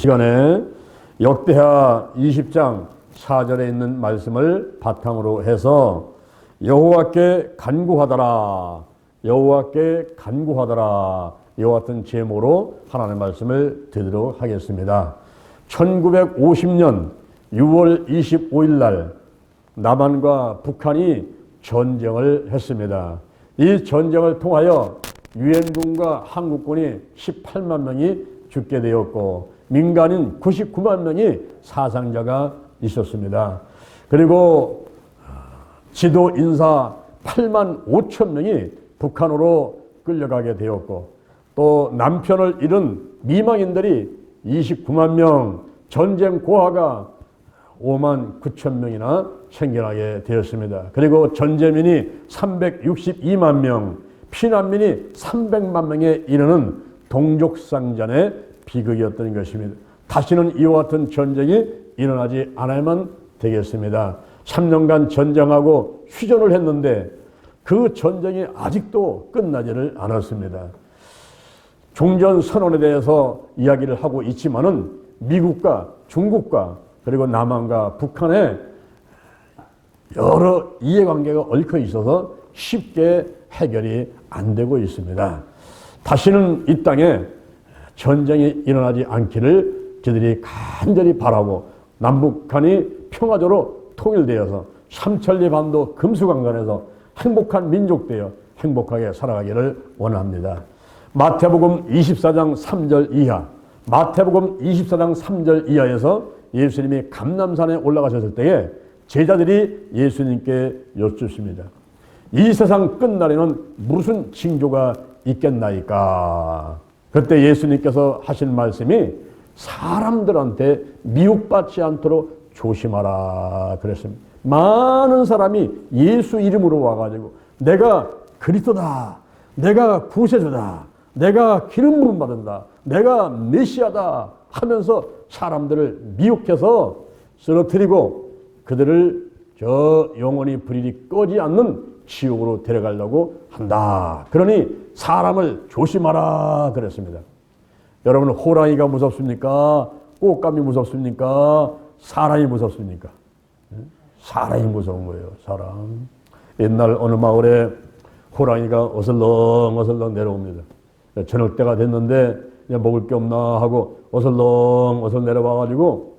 시간에 역대하 20장 4절에 있는 말씀을 바탕으로 해서 여호와께 간구하더라, 여호와께 간구하더라, 이와 같은 제목으로 하나님의 말씀을 드리도록 하겠습니다. 1950년 6월 25일 날 남한과 북한이 전쟁을 했습니다. 이 전쟁을 통하여 유엔군과 한국군이 18만 명이 죽게 되었고 민간인 99만 명이 사상자가 있었습니다. 그리고 지도 인사 8만 5천 명이 북한으로 끌려가게 되었고 또 남편을 잃은 미망인들이 29만 명, 전쟁 고아가 5만 9천 명이나 생겨나게 되었습니다. 그리고 전재민이 362만 명, 피난민이 300만 명에 이르는 동족상잔의 비극이었던 것입니다. 다시는 이와 같은 전쟁이 일어나지 않아야만 되겠습니다. 3년간 전쟁하고 휴전을 했는데 그 전쟁이 아직도 끝나지를 않았습니다. 종전선언에 대해서 이야기를 하고 있지만은 미국과 중국과 그리고 남한과 북한의 여러 이해관계가 얽혀 있어서 쉽게 해결이 안 되고 있습니다. 다시는 이 땅에 전쟁이 일어나지 않기를 저들이 간절히 바라고 남북한이 평화적으로 통일되어서 삼천리 반도 금수강간에서 행복한 민족 되어 행복하게 살아가기를 원합니다. 마태복음 24장 3절 이하, 마태복음 24장 3절 이하에서 예수님이 감람산에 올라가셨을 때에 제자들이 예수님께 여쭙습니다. 이 세상 끝날에는 무슨 징조가 있겠나이까? 그때 예수님께서 하신 말씀이 사람들한테 미혹받지 않도록 조심하라 그랬습니다. 많은 사람이 예수 이름으로 와가지고 내가 그리스도다, 내가 구세주다, 내가 기름 부음 받는다, 내가 메시아다 하면서 사람들을 미혹해서 쓰러뜨리고 그들을 저 영원히 불이 꺼지 않는 지옥으로 데려가려고 한다. 그러니 사람을 조심하라 그랬습니다. 여러분, 호랑이가 무섭습니까? 꽃감이 무섭습니까? 사람이 무섭습니까? 사람이 무서운 거예요. 사람. 옛날 어느 마을에 호랑이가 어슬렁어슬렁 내려옵니다. 저녁 때가 됐는데 먹을 게 없나 하고 어슬렁어슬렁 내려와가지고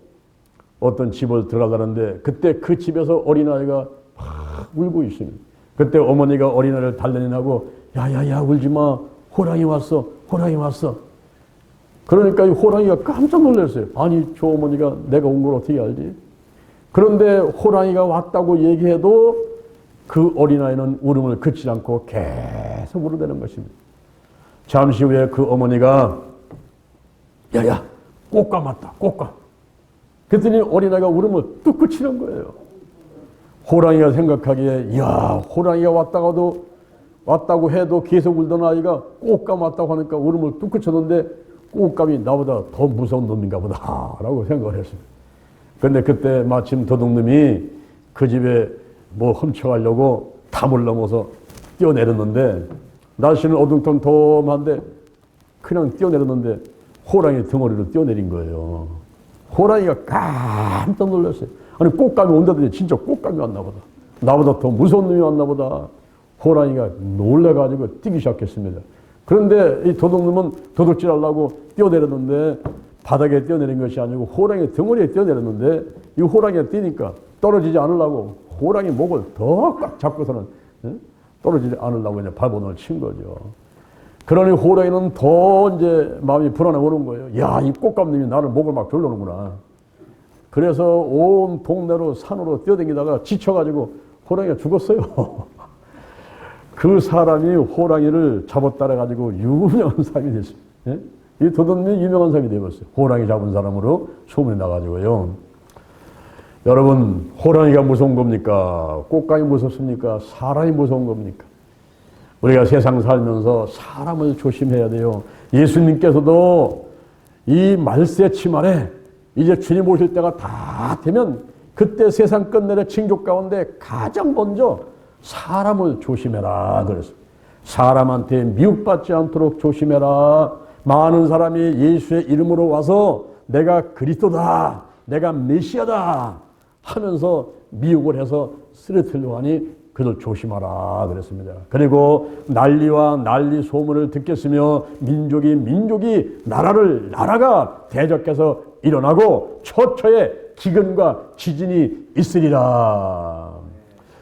어떤 집을 들어가려는데 그때 그 집에서 어린아이가 막 울고 있습니다. 그때 어머니가 어린아이를 달래니하고 야야야 울지마, 호랑이 왔어, 호랑이 왔어. 그러니까 이 호랑이가 깜짝 놀랐어요. 아니 저 어머니가 내가 온 걸 어떻게 알지? 그런데 호랑이가 왔다고 얘기해도 그 어린아이는 울음을 그치지 않고 계속 울어대는 것입니다. 잠시 후에 그 어머니가 야야 꽃감 왔다, 꽃감. 그랬더니 어린아이가 울음을 뚝 그치는 거예요. 호랑이가 생각하기에 야 호랑이가 왔다고 해도 계속 울던 아이가 꽃감 왔다고 하니까 울음을 뚝 그쳤는데 꽃감이 나보다 더 무서운 놈인가 보다 라고 생각을 했습니다. 그런데 그때 마침 도둑놈이 그 집에 뭐 훔쳐가려고 담을 넘어서 뛰어내렸는데 날씨는 어둠통통한데 그냥 뛰어내렸는데 호랑이 덩어리로 뛰어내린 거예요. 호랑이가 깜짝 놀랐어요. 아니 꽃감이 온다더니 진짜 꽃감이 왔나 보다. 나보다 더 무서운 놈이 왔나 보다. 호랑이가 놀래가지고 뛰기 시작했습니다. 그런데 이 도둑놈은 도둑질하려고 뛰어내렸는데 바닥에 뛰어내린 것이 아니고 호랑이 덩어리에 뛰어내렸는데 이 호랑이가 뛰니까 떨어지지 않으려고 호랑이 목을 더 꽉 잡고서는 떨어지지 않으려고 그냥 발버둥을 친 거죠. 그러니 호랑이는 더 이제 마음이 불안해 오는 거예요. 야, 이 꽃감님이 나를 목을 막 졸르는구나. 그래서 온 동네로 산으로 뛰어다니다가 지쳐가지고 호랑이가 죽었어요. 그 사람이 호랑이를 잡아 따라가지고 유명한 사람이 됐습니다. 예? 이 도둑놈이 유명한 사람이 되었어요. 호랑이 잡은 사람으로 소문이 나가지고요. 여러분, 호랑이가 무서운 겁니까? 꽃감이 무섭습니까? 사람이 무서운 겁니까? 우리가 세상 살면서 사람을 조심해야 돼요. 예수님께서도 이 말세침 아래 이제 주님 오실 때가 다 되면 그때 세상 끝내려 징조 가운데 가장 먼저 사람을 조심해라 그랬어요. 사람한테 미혹받지 않도록 조심해라. 많은 사람이 예수의 이름으로 와서 내가 그리스도다, 내가 메시아다 하면서 미혹을 해서 쓰러뜨리려고 하니 그들 조심하라 그랬습니다. 그리고 난리와 난리 소문을 듣겠으며 민족이 나라가 대적해서 일어나고 처처에 기근과 지진이 있으리라.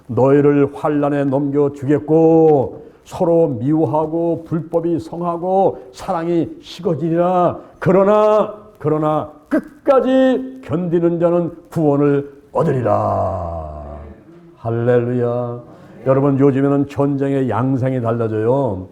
너희를 환난에 넘겨 주겠고 서로 미워하고 불법이 성하고 사랑이 식어지리라. 그러나 끝까지 견디는 자는 구원을 얻으리라. 할렐루야. 여러분, 요즘에는 전쟁의 양상이 달라져요.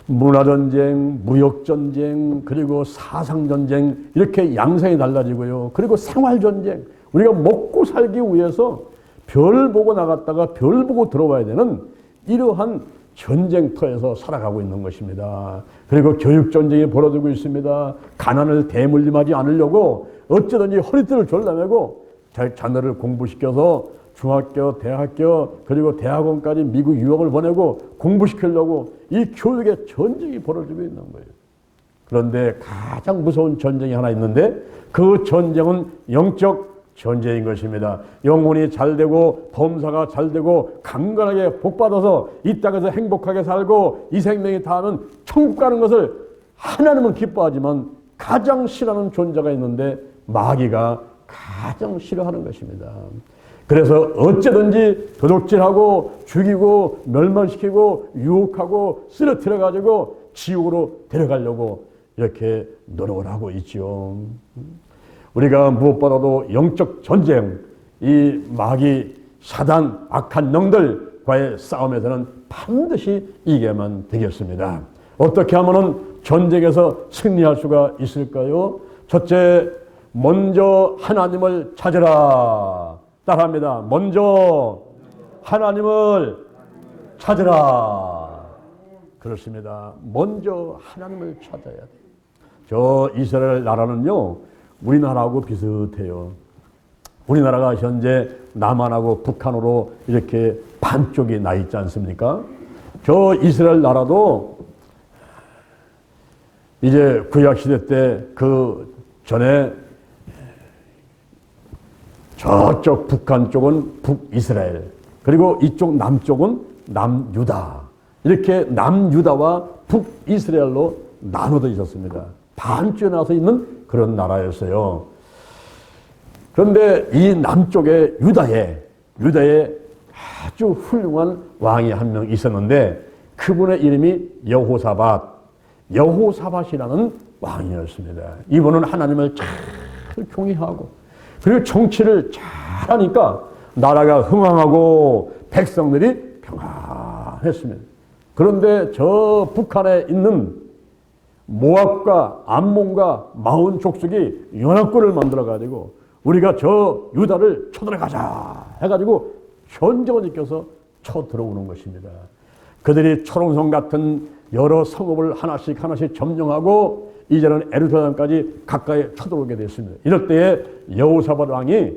문화전쟁, 무역전쟁, 그리고 사상전쟁, 이렇게 양상이 달라지고요. 그리고 생활전쟁, 우리가 먹고 살기 위해서 별 보고 나갔다가 별 보고 들어와야 되는 이러한 전쟁터에서 살아가고 있는 것입니다. 그리고 교육전쟁이 벌어지고 있습니다. 가난을 대물림하지 않으려고 어쩌든지 허리띠를 졸라매고 자녀를 공부시켜서 중학교, 대학교, 그리고 대학원까지 미국 유학을 보내고 공부시키려고 이 교육의 전쟁이 벌어지고 있는 거예요. 그런데 가장 무서운 전쟁이 하나 있는데 그 전쟁은 영적 전쟁인 것입니다. 영혼이 잘되고 범사가 잘되고 강건하게 복받아서 이 땅에서 행복하게 살고 이 생명이 다하면 천국 가는 것을 하나님은 기뻐하지만 가장 싫어하는 존재가 있는데 마귀가 가장 싫어하는 것입니다. 그래서 어쩌든지 도둑질하고 죽이고 멸망시키고 유혹하고 쓰러뜨려가지고 지옥으로 데려가려고 이렇게 노력을 하고 있지요. 우리가 무엇보다도 영적 전쟁, 이 마귀, 사단, 악한 영들과의 싸움에서는 반드시 이겨야만 되겠습니다. 어떻게 하면은 전쟁에서 승리할 수가 있을까요? 첫째, 먼저 하나님을 찾으라. 따라합니다. 먼저 하나님을 찾으라. 그렇습니다. 먼저 하나님을 찾아야 돼요. 저 이스라엘 나라는요, 우리나라하고 비슷해요. 우리나라가 현재 남한하고 북한으로 이렇게 반쪽이 나 있지 않습니까? 저 이스라엘 나라도 이제 구약시대 때 그 전에 저쪽 북한 쪽은 북이스라엘, 그리고 이쪽 남쪽은 남유다. 이렇게 남유다와 북이스라엘로 나눠져 있었습니다. 반쪽에 나서 있는 그런 나라였어요. 그런데 이 남쪽에 유다에 아주 훌륭한 왕이 한 명 있었는데 그분의 이름이 여호사밧이라는 왕이었습니다. 이분은 하나님을 잘 경외하고 그리고 정치를 잘하니까 나라가 흥왕하고 백성들이 평안했습니다. 그런데 저 북한에 있는 모압과 암몬과 마온 족속이 연합군을 만들어가지고 우리가 저 유다를 쳐들어가자 해가지고 전쟁을 일으켜서 쳐들어오는 것입니다. 그들이 초롱성 같은 여러 성읍을 하나씩 점령하고 이제는 에루살렘까지 가까이 쳐들어오게 됐습니다. 이럴 때에 여호사밧 왕이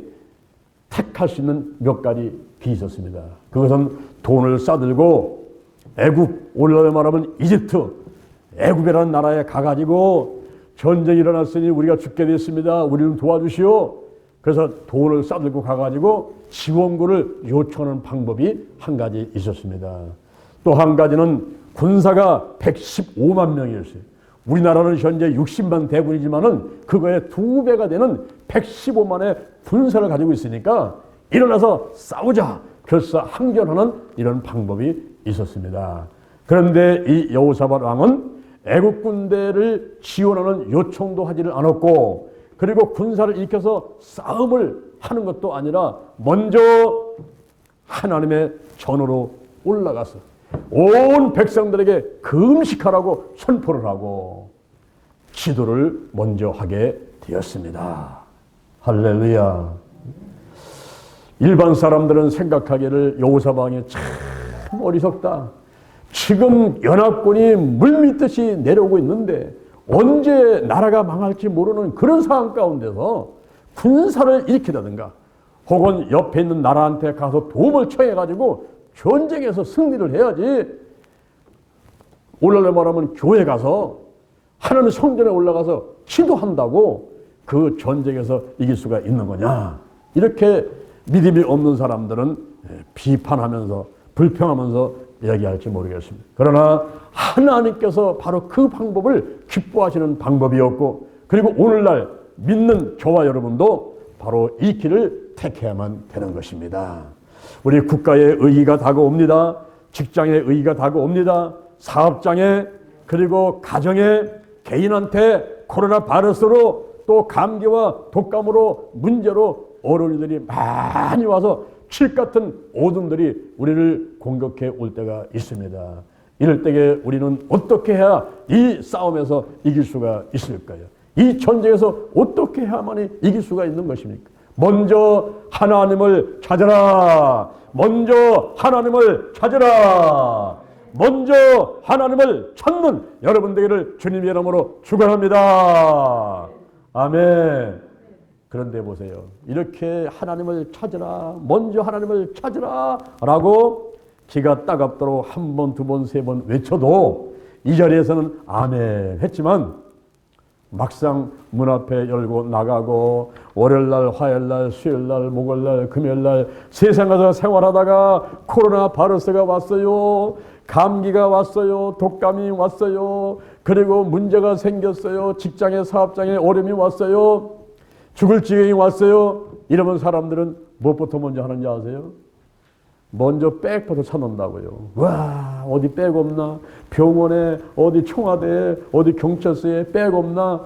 택할 수 있는 몇 가지 길이 있었습니다. 그것은 돈을 싸들고 애굽, 오늘날로 말하면 이집트, 애굽이라는 나라에 가가지고 전쟁이 일어났으니 우리가 죽게 됐습니다. 우리는 도와주시오. 그래서 돈을 싸들고 가가지고 지원군을 요청하는 방법이 한 가지 있었습니다. 또 한 가지는 군사가 115만 명이었어요. 우리나라는 현재 60만 대군이지만은 그거의 2배가 되는 115만의 군사를 가지고 있으니까 일어나서 싸우자. 그래서 항전하는 이런 방법이 있었습니다. 그런데 이 여호사밧 왕은 애국 군대를 지원하는 요청도 하지를 않았고 그리고 군사를 일으켜서 싸움을 하는 것도 아니라 먼저 하나님의 전으로 올라가서 온 백성들에게 금식하라고 선포를 하고 기도를 먼저 하게 되었습니다. 할렐루야. 일반 사람들은 생각하기를 여호사밧 왕이 참 어리석다. 지금 연합군이 물밀듯이 내려오고 있는데 언제 나라가 망할지 모르는 그런 상황 가운데서 군사를 일으키다든가 혹은 옆에 있는 나라한테 가서 도움을 청해가지고 전쟁에서 승리를 해야지. 오늘날 말하면 교회 가서 하나님 성전에 올라가서 기도한다고 그 전쟁에서 이길 수가 있는 거냐? 이렇게 믿음이 없는 사람들은 비판하면서 불평하면서 이야기할지 모르겠습니다. 그러나 하나님께서 바로 그 방법을 기뻐하시는 방법이었고, 그리고 오늘날 믿는 저와 여러분도 바로 이 길을 택해야만 되는 것입니다. 우리 국가의 의의가 다가옵니다. 직장의 의의가 다가옵니다. 사업장에, 그리고 가정에, 개인한테 코로나 바이러스로 또 감기와 독감으로 문제로 어려운 일들이 많이 와서 칠 같은 어둠들이 우리를 공격해 올 때가 있습니다. 이럴 때에 우리는 어떻게 해야 이 싸움에서 이길 수가 있을까요? 이 전쟁에서 어떻게 해야만이 이길 수가 있는 것입니까? 먼저 하나님을 찾아라. 먼저 하나님을 찾아라. 먼저 하나님을 찾는 여러분 되기를 주님의 이름으로 축원합니다. 아멘. 그런데 보세요. 이렇게 하나님을 찾으라, 먼저 하나님을 찾으라 라고 기가 따갑도록 한 번, 두 번, 세 번 외쳐도 이 자리에서는 아멘 했지만 막상 문 앞에 열고 나가고 월요일날, 화요일날, 수요일날, 목요일날, 금요일날 세상에서 생활하다가 코로나 바이러스가 왔어요. 감기가 왔어요. 독감이 왔어요. 그리고 문제가 생겼어요. 직장에, 사업장에 어려움이 왔어요. 죽을 지경이 왔어요. 이러면 사람들은 무엇부터 먼저 하는지 아세요? 먼저 백부터 찾는다고요. 와, 어디 백 없나? 병원에, 어디 청와대에, 어디 경찰서에 백 없나?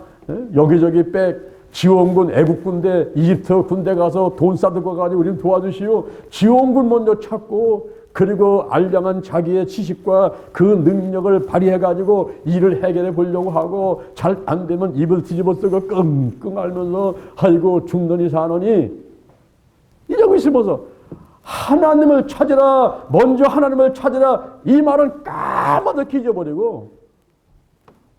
여기저기 백. 지원군, 애국군대, 이집트 군대 가서 돈 싸들고 가지고 우리는 도와주시오. 지원군 먼저 찾고, 그리고 알량한 자기의 지식과 그 능력을 발휘해가지고 일을 해결해 보려고 하고, 잘 안 되면 입을 뒤집어 쓰고 끙끙 앓면서 아이고 죽느니 사느니 이러고 있으면서 하나님을 찾으라, 먼저 하나님을 찾으라 이 말을 까마득히 잊어버리고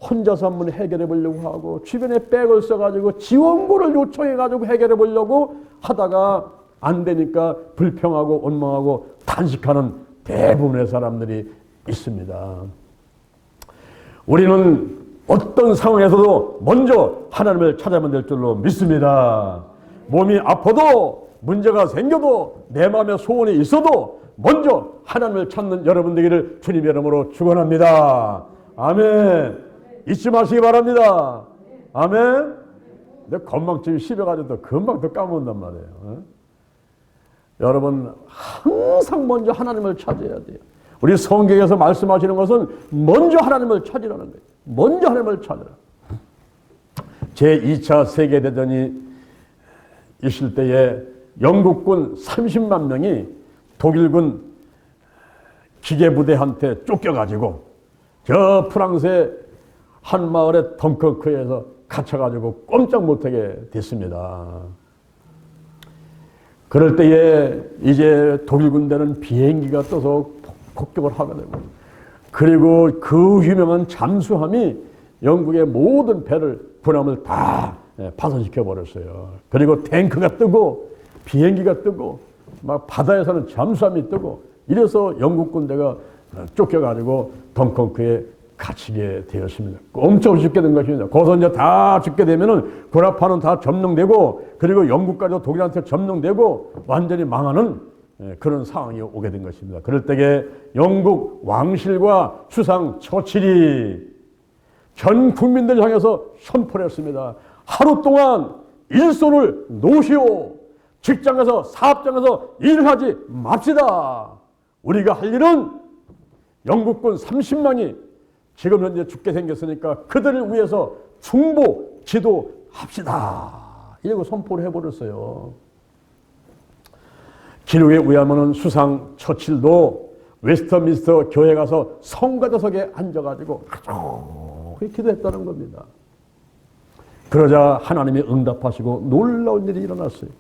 혼자서 한번 해결해 보려고 하고 주변에 백을 써가지고 지원군을 요청해가지고 해결해 보려고 하다가 안 되니까 불평하고 원망하고 탄식하는 대부분의 사람들이 있습니다. 우리는 어떤 상황에서도 먼저 하나님을 찾아야만 될 줄로 믿습니다. 몸이 아파도 문제가 생겨도 내 마음에 소원이 있어도 먼저 하나님을 찾는 여러분 되기를 주님의 이름으로 축원합니다. 아멘. 잊지 마시기 바랍니다. 아멘. 내 건망증이 심해가지고 금방 더 까먹는단 말이에요. 여러분 항상 먼저 하나님을 찾아야 돼요. 우리 성경에서 말씀하시는 것은 먼저 하나님을 찾으라는 거예요. 먼저 하나님을 찾으라. 제2차 세계대전이 있을 때에 영국군 30만 명이 독일군 기계부대한테 쫓겨가지고 저 프랑스의 한 마을의 덩커크에서 갇혀가지고 꼼짝 못하게 됐습니다. 그럴 때에 이제 독일 군대는 비행기가 떠서 폭격을 하게 되고, 그리고 그 유명한 잠수함이 영국의 모든 배를 군함을 다 파손시켜 버렸어요. 그리고 탱크가 뜨고 비행기가 뜨고 막 바다에서는 잠수함이 뜨고 이래서 영국 군대가 쫓겨가지고 덩컨크에 갇히게 되었습니다. 엄청 죽게 된 것입니다. 거기서 이제 다 죽게 되면은 군함파는 다 점령되고 그리고 영국까지도 독일한테 점령되고 완전히 망하는 그런 상황이 오게 된 것입니다. 그럴 때에 영국 왕실과 수상 처칠이 전 국민들 향해서 선포를 했습니다. 하루 동안 일손을 놓으시오. 직장에서 사업장에서 일을 하지 맙시다. 우리가 할 일은 영국군 30만이 지금 현재 죽게 생겼으니까 그들을 위해서 중보 기도합시다. 이러고 선포를 해버렸어요. 기록에 의하면 수상 처칠도 웨스터민스터 교회 가서 성가대석에 앉아가지고 아주 기도했다는 겁니다. 그러자 하나님이 응답하시고 놀라운 일이 일어났어요.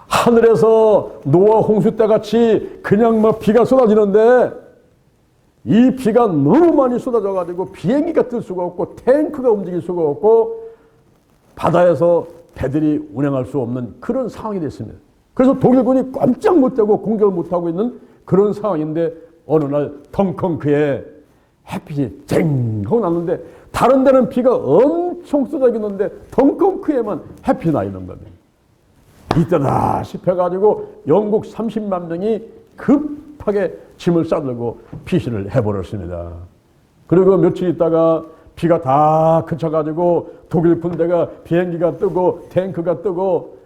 하늘에서 노아 홍수 때 같이 그냥 막 비가 쏟아지는데 이 비가 너무 많이 쏟아져가지고 비행기가 뜰 수가 없고 탱크가 움직일 수가 없고 바다에서 배들이 운행할 수 없는 그런 상황이 됐습니다. 그래서 독일군이 꼼짝 못하고 공격을 못하고 있는 그런 상황인데 어느 날 덩컨크에 햇빛이 쨍 하고 났는데 다른 데는 비가 엄청 엄청 쏟아지는데 덩컨크에만 햇빛이 나 있는 겁니다. 이때다 싶어가지고 영국 30만 명이 급하게 짐을 싸들고 피신을 해버렸습니다. 그리고 며칠 있다가 비가 다 그쳐가지고 독일 군대가 비행기가 뜨고 탱크가 뜨고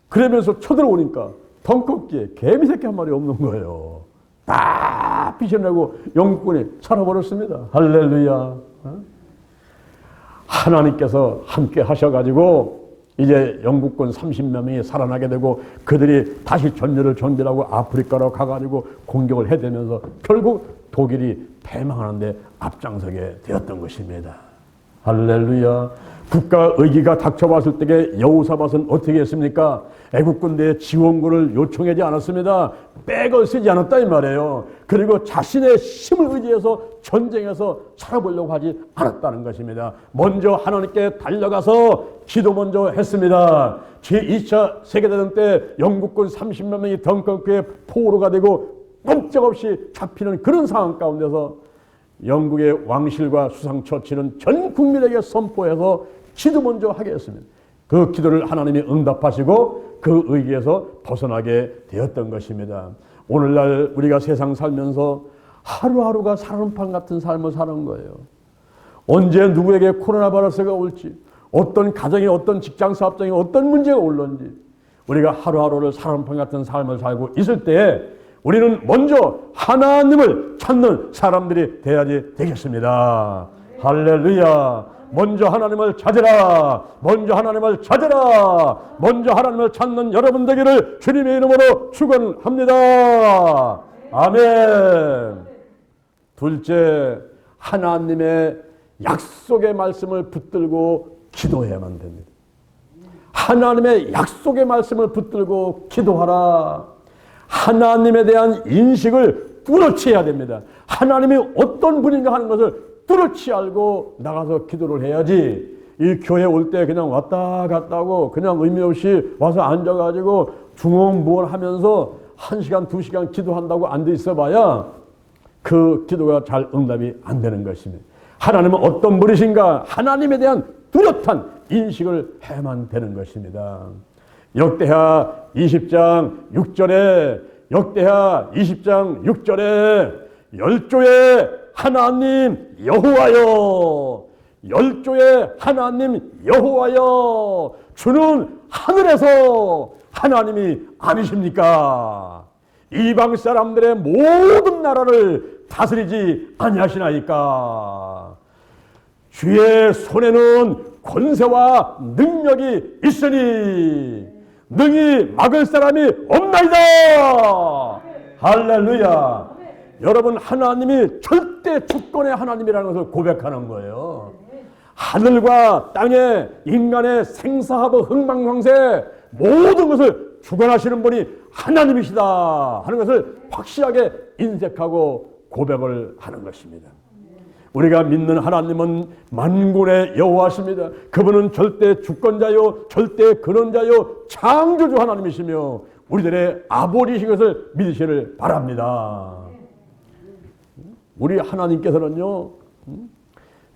그러면서 쳐들어오니까 덩컨기에 개미 새끼 한 마리 없는 거예요. 다 피신내고 영국군이 살아버렸습니다. 할렐루야. 하나님께서 함께 하셔가지고 이제 영국군 30몇 명이 살아나게 되고 그들이 다시 전열을 정비하고 아프리카로 가가지고 공격을 해대면서 결국 독일이 패망하는데 앞장서게 되었던 것입니다. 할렐루야. 국가 의기가 닥쳐왔을 때에 여호사밧은 어떻게 했습니까? 애국군대의 지원군을 요청하지 않았습니다. 백을 쓰지 않았다 이 말이에요. 그리고 자신의 힘을 의지해서 전쟁에서 살아보려고 하지 않았다는 것입니다. 먼저 하나님께 달려가서 기도 먼저 했습니다. 제2차 세계대전 때 영국군 30만 명이 덩컨크에 포로가 되고 꼼짝없이 잡히는 그런 상황 가운데서 영국의 왕실과 수상 처치는 전 국민에게 선포해서 기도 먼저 하게 했습니다. 그 기도를 하나님이 응답하시고 그 의기에서 벗어나게 되었던 것입니다. 오늘날 우리가 세상 살면서 하루하루가 사람판 같은 삶을 사는 거예요. 언제 누구에게 코로나 바이러스가 올지, 어떤 가정에 어떤 직장 사업장에 어떤 문제가 올런지 우리가 하루하루를 사람판 같은 삶을 살고 있을 때에 우리는 먼저 하나님을 찾는 사람들이 되어야지 되겠습니다. 할렐루야. 먼저 하나님을 찾으라. 먼저 하나님을 찾으라. 먼저 하나님을 찾는 여러분 되기를 주님의 이름으로 축원합니다. 아멘. 둘째, 하나님의 약속의 말씀을 붙들고 기도해야만 됩니다. 하나님의 약속의 말씀을 붙들고 기도하라. 하나님에 대한 인식을 뚜렷이 해야 됩니다. 하나님이 어떤 분인가 하는 것을 뚜렷이 알고 나가서 기도를 해야지 이 교회 올 때 그냥 왔다 갔다 하고 그냥 의미 없이 와서 앉아가지고 중언부언하면서 1시간, 2시간 기도한다고 앉아 있어봐야 그 기도가 잘 응답이 안 되는 것입니다. 하나님은 어떤 분이신가 하나님에 대한 뚜렷한 인식을 해야만 되는 것입니다. 역대하 20장 6절에 역대하 20장 6절에 열조의 하나님 여호와여, 열조의 하나님 여호와여, 주는 하늘에서 하나님이 아니십니까? 이방 사람들의 모든 나라를 다스리지 아니하시나이까? 주의 손에는 권세와 능력이 있으니 능히 막을 사람이 없나이다. 할렐루야. 여러분, 하나님이 절대 주권의 하나님이라는 것을 고백하는 거예요. 하늘과 땅에 인간의 생사하고 흥망성쇠 모든 것을 주관하시는 분이 하나님이시다 하는 것을 확실하게 인색하고 고백을 하는 것입니다. 우리가 믿는 하나님은 만군의 여호와십니다. 그분은 절대 주권자요, 절대 근원자요, 창조주 하나님이시며 우리들의 아버지이신 것을 믿으시기를 바랍니다. 우리 하나님께서는요,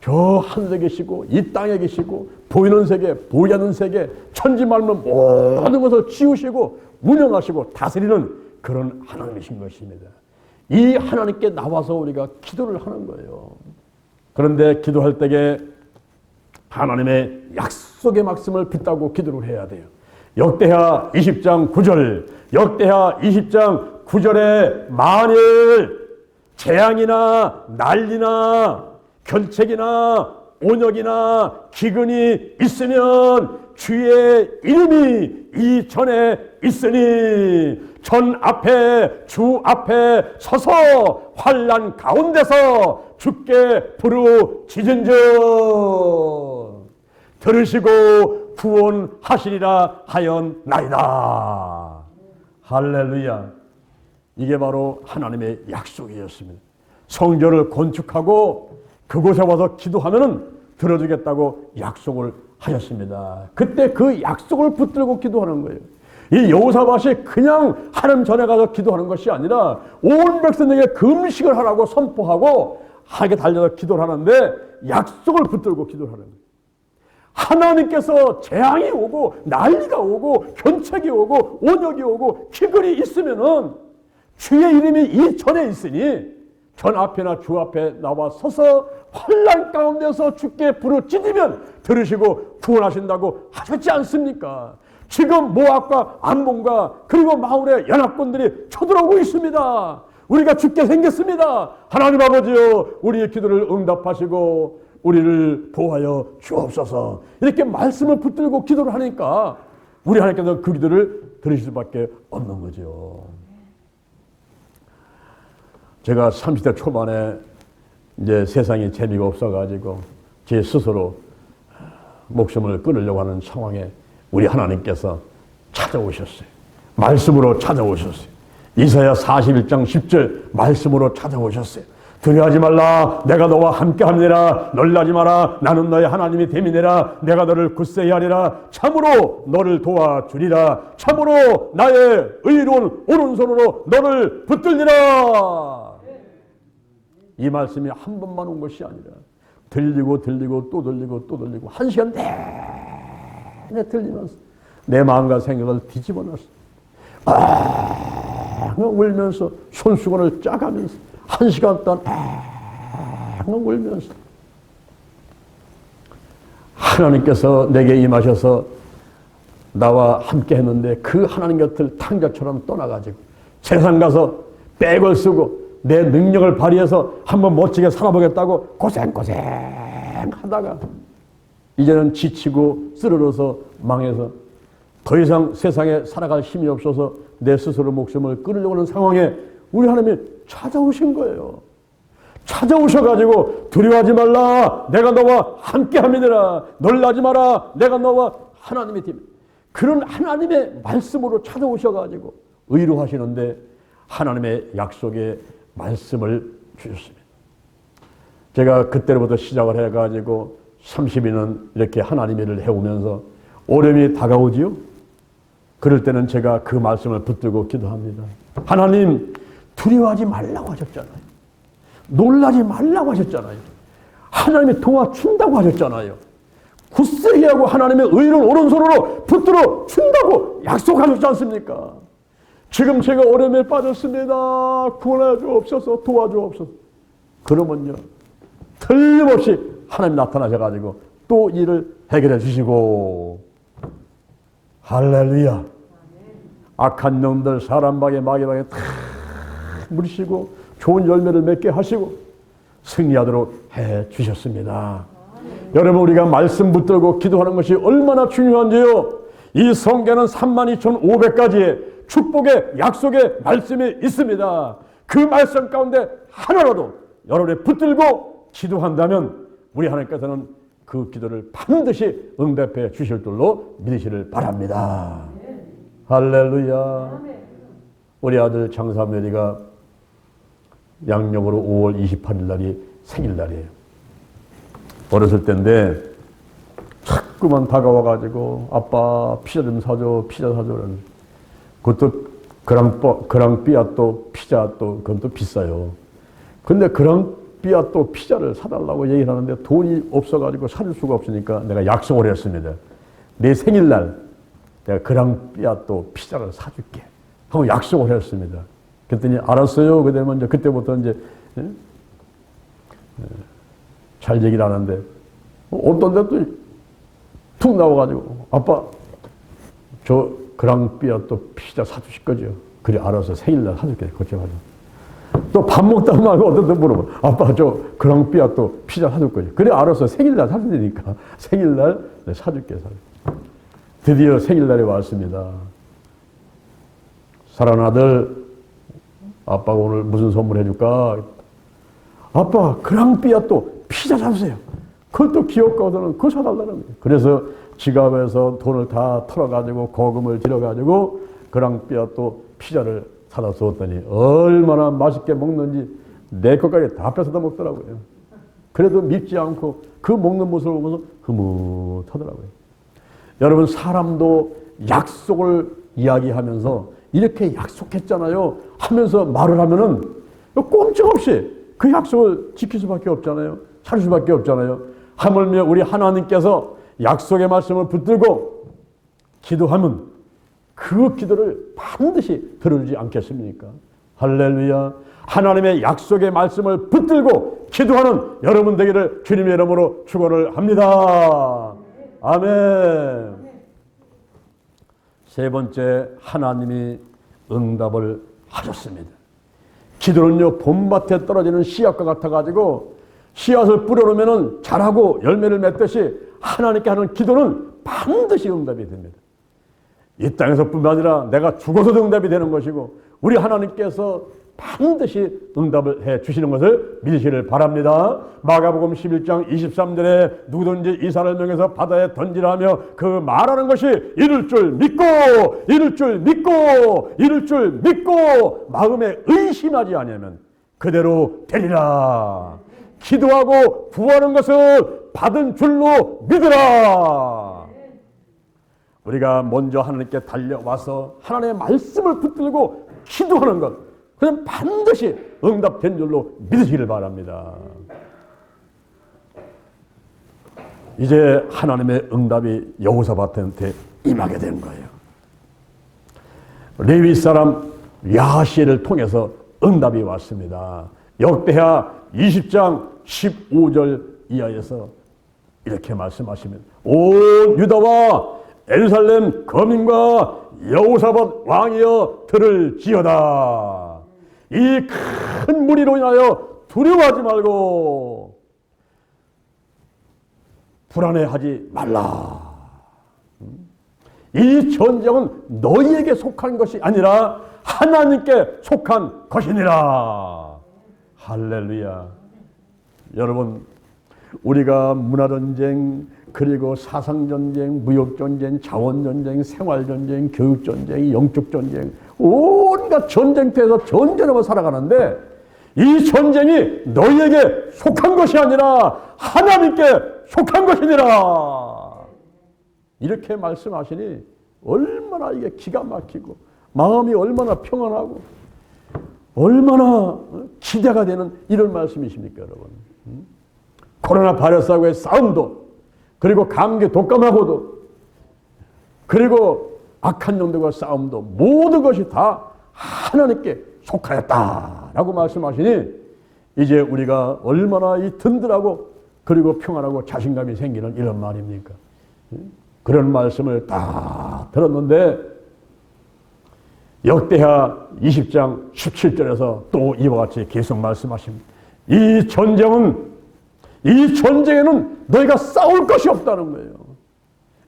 저 하늘에 계시고 이 땅에 계시고 보이는 세계, 보이지 않는 세계, 천지 만물 모든 것을 지으시고 운영하시고 다스리는 그런 하나님이신 것입니다. 이 하나님께 나와서 우리가 기도를 하는 거예요. 그런데 기도할 때에 하나님의 약속의 말씀을 붙잡고 기도를 해야 돼요. 역대하 20장 9절, 역대하 20장 9절에 만일 재앙이나 난리나 결책이나 온역이나 기근이 있으면 주의 이름이 이 전에 있으니 전 앞에 주 앞에 서서 환난 가운데서 주께 부르짖은즉 들으시고 구원하시리라 하였나이다. 할렐루야. 이게 바로 하나님의 약속이었습니다. 성전을 건축하고 그곳에 와서 기도하면은 들어주겠다고 약속을 하셨습니다. 그때 그 약속을 붙들고 기도하는 거예요. 이 여호사밧이 그냥 하나님 전에 가서 기도하는 것이 아니라 온 백성에게 금식을 하라고 선포하고 하게 달려서 기도를 하는데 약속을 붙들고 기도를 하는 거예요. 하나님께서 재앙이 오고 난리가 오고 견책이 오고 온역이 오고 기근이 있으면은 주의 이름이 이 전에 있으니 전 앞에나 주 앞에 나와 서서 환난 가운데서 주께 부르짖으면 들으시고 구원하신다고 하셨지 않습니까? 지금 모압과 암몬과 그리고 마울의 연합군들이 쳐들어오고 있습니다. 우리가 죽게 생겼습니다. 하나님 아버지여, 우리의 기도를 응답하시고 우리를 보호하여 주옵소서. 이렇게 말씀을 붙들고 기도를 하니까 우리 하나님께서 그 기도를 들으실 수밖에 없는 거죠. 제가 30대 초반에 이제 세상에 재미가 없어가지고 제 스스로 목숨을 끊으려고 하는 상황에 우리 하나님께서 찾아오셨어요. 말씀으로 찾아오셨어요. 이사야 41장 10절 말씀으로 찾아오셨어요. 두려워하지 말라, 내가 너와 함께하니라. 놀라지 마라, 나는 너의 하나님이 됨이니라. 내가 너를 굳세게 하리라. 참으로 너를 도와주리라. 참으로 나의 의로운 오른손으로 너를 붙들리라. 이 말씀이 한 번만 온 것이 아니라 들리고 들리고 또 들리고 또 들리고 1시간 내내 들리면서 내 마음과 생각을 뒤집어 놨어. 울면서 손수건을 짜가면서 1시간 동안 울면서 하나님께서 내게 임하셔서 나와 함께 했는데 그 하나님 곁을 탕자처럼 떠나가지고 세상 가서 백을 쓰고 내 능력을 발휘해서 한번 멋지게 살아보겠다고 고생하다가 이제는 지치고 쓰러져서 망해서 더 이상 세상에 살아갈 힘이 없어서 내 스스로 목숨을 끊으려고 하는 상황에 우리 하나님이 찾아오신 거예요. 찾아오셔가지고 두려워하지 말라, 내가 너와 함께함이니라. 놀라지 마라, 내가 너와 하나님의 팀. 그런 하나님의 말씀으로 찾아오셔가지고 의로하시는데 하나님의 약속의 말씀을 주셨습니다. 제가 그때로부터 시작을 해가지고 30일은 이렇게 하나님의 일을 해오면서 오름이 다가오지요. 그럴 때는 제가 그 말씀을 붙들고 기도합니다. 하나님, 두려워하지 말라고 하셨잖아요. 놀라지 말라고 하셨잖아요. 하나님이 도와준다고 하셨잖아요. 굳세게 하고 하나님의 의로운 오른손으로 붙들어 준다고 약속하셨지 않습니까? 지금 제가 어려움에 빠졌습니다. 구원하여 주옵소서, 도와주옵소서. 그러면요, 틀림없이 하나님 나타나셔가지고 또 일을 해결해 주시고, 할렐루야. 악한 놈들 사람방에 마귀방에 다 물으시고 좋은 열매를 맺게 하시고 승리하도록 해 주셨습니다. 여러분, 우리가 말씀 붙들고 기도하는 것이 얼마나 중요한지요. 이 성경은 32,500가지의 축복의 약속의 말씀이 있습니다. 그 말씀 가운데 하나라도 여러분이 붙들고 기도한다면 우리 하나님께서는 그 기도를 반드시 응답해 주실 줄로 믿으시를 바랍니다. 할렐루야. 우리 아들 장사메리가 양력으로 5월 28일 날이 생일날이에요. 어렸을 때인데 자꾸만 다가와가지고 아빠 피자 좀 사줘, 피자 사줘. 그것도 그랑삐아또 피자 또 그건 또 비싸요. 근데 그랑삐아또 피자를 사달라고 얘기를 하는데 돈이 없어가지고 사줄 수가 없으니까 내가 약속을 했습니다. 내 생일날 내가 그랑삐아또 피자를 사줄게 하고 약속을 했습니다. 그랬더니 알았어요. 그러면 이제 그때부터 이제 잘 얘기를 하는데 어떤 데 또 툭 나와가지고 아빠 저 그랑삐아또 피자 사주실 거죠? 그래 알아서 생일날 사줄게. 걱정하지 마. 또 밥 먹다 말고 어떤 데 물어봐. 아빠 저 그랑삐아또 피자 사줄 거죠? 그래 알아서 생일날 사줄 테니까 생일날 사줄게. 드디어 생일날이 왔습니다. 사랑하는 아들, 아빠가 오늘 무슨 선물 해줄까? 아빠 그랑삐아또 피자 사주세요. 그것도 귀엽거든. 그거 사달라는 거예요. 그래서 지갑에서 돈을 다 털어가지고 거금을 들여가지고 그랑삐아또 피자를 사다 줬더니 얼마나 맛있게 먹는지 내 것까지 다 뺏어다 먹더라고요. 그래도 밉지 않고 그 먹는 모습을 보면서 흐뭇하더라고요. 여러분, 사람도 약속을 이야기하면서 이렇게 약속했잖아요 하면서 말을 하면은 꼼짝없이 그 약속을 지킬 수밖에 없잖아요. 살 수밖에 없잖아요. 하물며 우리 하나님께서 약속의 말씀을 붙들고 기도하면 그 기도를 반드시 들어주지 않겠습니까? 할렐루야. 하나님의 약속의 말씀을 붙들고 기도하는 여러분 되기를 주님의 이름으로 축원을 합니다. 아멘. 세 번째, 하나님이 응답을 하셨습니다. 기도는요, 봄밭에 떨어지는 씨앗과 같아가지고 씨앗을 뿌려놓으면 자라고 열매를 맺듯이 하나님께 하는 기도는 반드시 응답이 됩니다. 이 땅에서뿐만 아니라 내가 죽어서도 응답이 되는 것이고 우리 하나님께서 반드시 응답을 해 주시는 것을 믿으시기를 바랍니다. 마가복음 11장 23절에 누구든지 이사를 명해서 바다에 던지라 하며 그 말하는 것이 이룰 줄 믿고 이룰 줄 믿고 이룰 줄 믿고 마음에 의심하지 아니하면 그대로 되리라. 기도하고 구하는 것을 받은 줄로 믿으라. 우리가 먼저 하나님께 달려와서 하나님의 말씀을 붙들고 기도하는 것, 그럼 반드시 응답된 줄로 믿으시기를 바랍니다. 이제 하나님의 응답이 여호사밧한테 임하게 된 거예요. 레위 사람 야하시엘을 통해서 응답이 왔습니다. 역대하 20장 15절 이하에서 이렇게 말씀하십니다. 온 유다와 예루살렘 거민과 여호사밧 왕이여 들을지어다. 이 큰 무리로 인하여 두려워하지 말고 불안해하지 말라. 이 전쟁은 너희에게 속한 것이 아니라 하나님께 속한 것이니라. 할렐루야. 여러분, 우리가 문화전쟁, 그리고 사상전쟁, 무역전쟁, 자원전쟁, 생활전쟁, 교육전쟁, 영적전쟁, 온갖 전쟁터에서 전쟁하며 살아가는데 이 전쟁이 너희에게 속한 것이 아니라 하나님께 속한 것이니라. 이렇게 말씀하시니 얼마나 이게 기가 막히고 마음이 얼마나 평안하고 얼마나 기대가 되는 이런 말씀이십니까, 여러분? 코로나 바이러스하고의 싸움도, 그리고 감기 독감하고도, 그리고 악한 영들과 싸움도 모든 것이 다 하나님께 속하였다라고 말씀하시니 이제 우리가 얼마나 이 든든하고 그리고 평안하고 자신감이 생기는 이런 말입니까? 그런 말씀을 다 들었는데 역대하 20장 17절에서 또 이와 같이 계속 말씀하십니다. 이 전쟁에는 너희가 싸울 것이 없다는 거예요.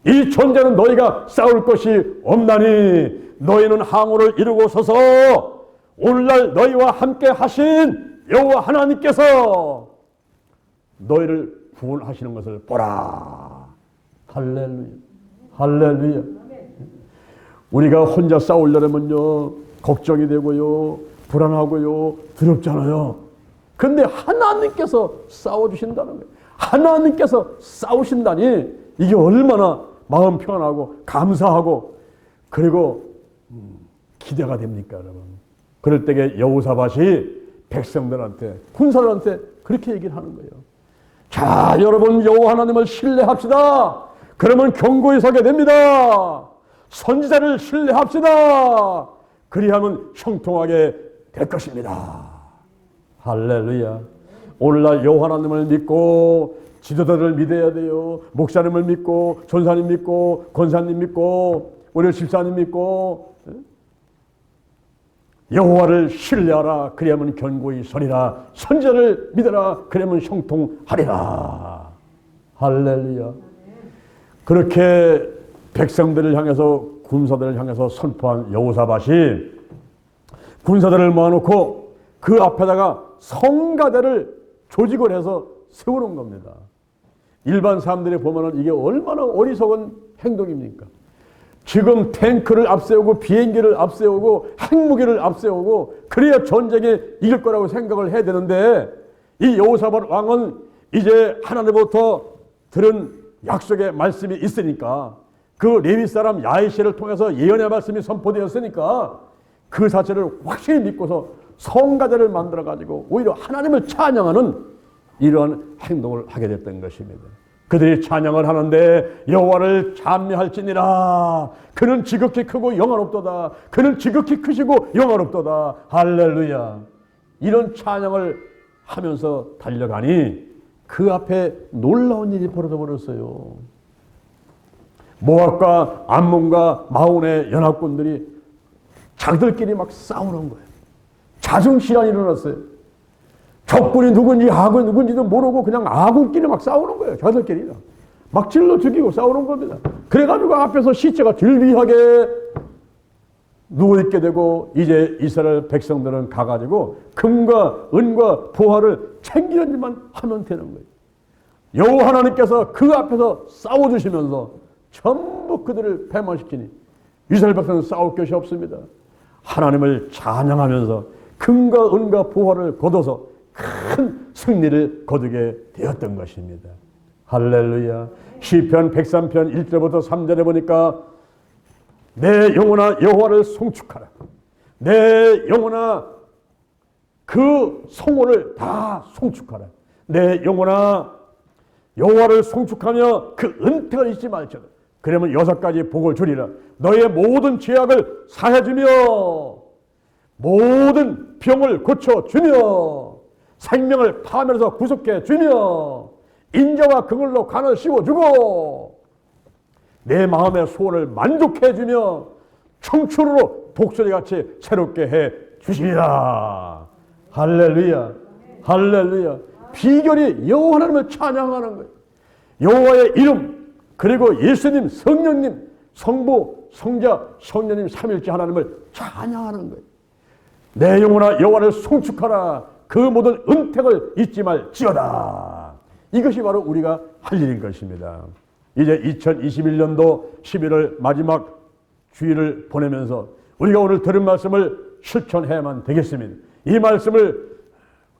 이 전쟁은 너희가 싸울 것이 없나니 너희는 항우를 이루고 서서 오늘날 너희와 함께 하신 여호와 하나님께서 너희를 구원하시는 것을 보라. 할렐루야. 할렐루야. 우리가 혼자 싸우려면요 걱정이 되고요 불안하고요 두렵잖아요. 그런데 하나님께서 싸워주신다는 거예요. 하나님께서 싸우신다니 이게 얼마나 마음 평안하고 감사하고 그리고 기대가 됩니까, 여러분? 그럴 때에 여호사밧이 백성들한테 군사들한테 그렇게 얘기를 하는 거예요. 자, 여러분 여호와 하나님을 신뢰합시다. 그러면 견고히 서게 됩니다. 선지자를 신뢰합시다. 그리하면 형통하게 될 것입니다. 할렐루야. 오늘날 여호와 하나님을 믿고 지도자를 믿어야 돼요. 목사님을 믿고 전사님 믿고 권사님 믿고 우리 집사님 믿고 여호와를 신뢰하라. 그리하면 견고히 서리라. 선지자를 믿어라. 그러면 형통하리라. 할렐루야. 그렇게 백성들을 향해서 군사들을 향해서 선포한 여호사밧이 군사들을 모아놓고 그 앞에다가 성가대를 조직을 해서 세우는 겁니다. 일반 사람들이 보면은 이게 얼마나 어리석은 행동입니까? 지금 탱크를 앞세우고 비행기를 앞세우고 핵무기를 앞세우고 그래야 전쟁에 이길 거라고 생각을 해야 되는데 이 여호사밧 왕은 이제 하나님부터 들은 약속의 말씀이 있으니까 그 레위 사람 야이시를 통해서 예언의 말씀이 선포되었으니까 그 사실을 확실히 믿고서 성가대를 만들어 가지고 오히려 하나님을 찬양하는 이러한 행동을 하게 됐던 것입니다. 그들이 찬양을 하는데 여호와를 찬미할지니라. 그는 지극히 크고 영화롭도다. 그는 지극히 크시고 영화롭도다. 할렐루야. 이런 찬양을 하면서 달려가니 그 앞에 놀라운 일이 벌어져 버렸어요. 모압과 암몬과 마온의 연합군들이 자기들끼리 막 싸우는 거예요. 자중실환이 일어났어요. 적군이 누군지 아군이 누군지도 모르고 그냥 아군끼리 막 싸우는 거예요. 자기들끼리 막 찔러 죽이고 싸우는 겁니다. 그래가지고 앞에서 시체가 들비하게 누워있게 되고, 이제 이스라엘 백성들은 가가지고 금과 은과 보화를 챙기는 일만 하면 되는 거예요. 여호와 하나님께서 그 앞에서 싸워주시면서 전부 그들을 패망시키니 이스라엘 백성은 싸울 것이 없습니다. 하나님을 찬양하면서 금과 은과 보화를 거둬서 큰 승리를 거두게 되었던 것입니다. 할렐루야. 시편 103편 1절부터 3절에 보니까 내 영혼아 여호와를 송축하라. 내 영혼아 그 성호를 다 송축하라. 내 영혼아 여호와를 송축하며 그 은택을 잊지 말지어다. 그러면 6가지 복을 주리라. 너의 모든 죄악을 사해주며 모든 병을 고쳐주며 생명을 파멸해서 구속해 주며 인자와 그걸로 관을 씌워주고 내 마음의 소원을 만족해 주며 청춘으로 독수리같이 새롭게 해 주시리라. 할렐루야. 할렐루야. 비결이 여호와 하나님을 찬양하는 거예요. 여호와의 이름, 그리고 예수님, 성령님, 성부, 성자, 성령님 삼일째 하나님을 찬양하는 거예요. 내 영혼아 여호와를 송축하라. 그 모든 은택을 잊지 말지어다. 이것이 바로 우리가 할 일인 것입니다. 이제 2021년도 11월 마지막 주일을 보내면서 우리가 오늘 들은 말씀을 실천해야만 되겠습니다. 이 말씀을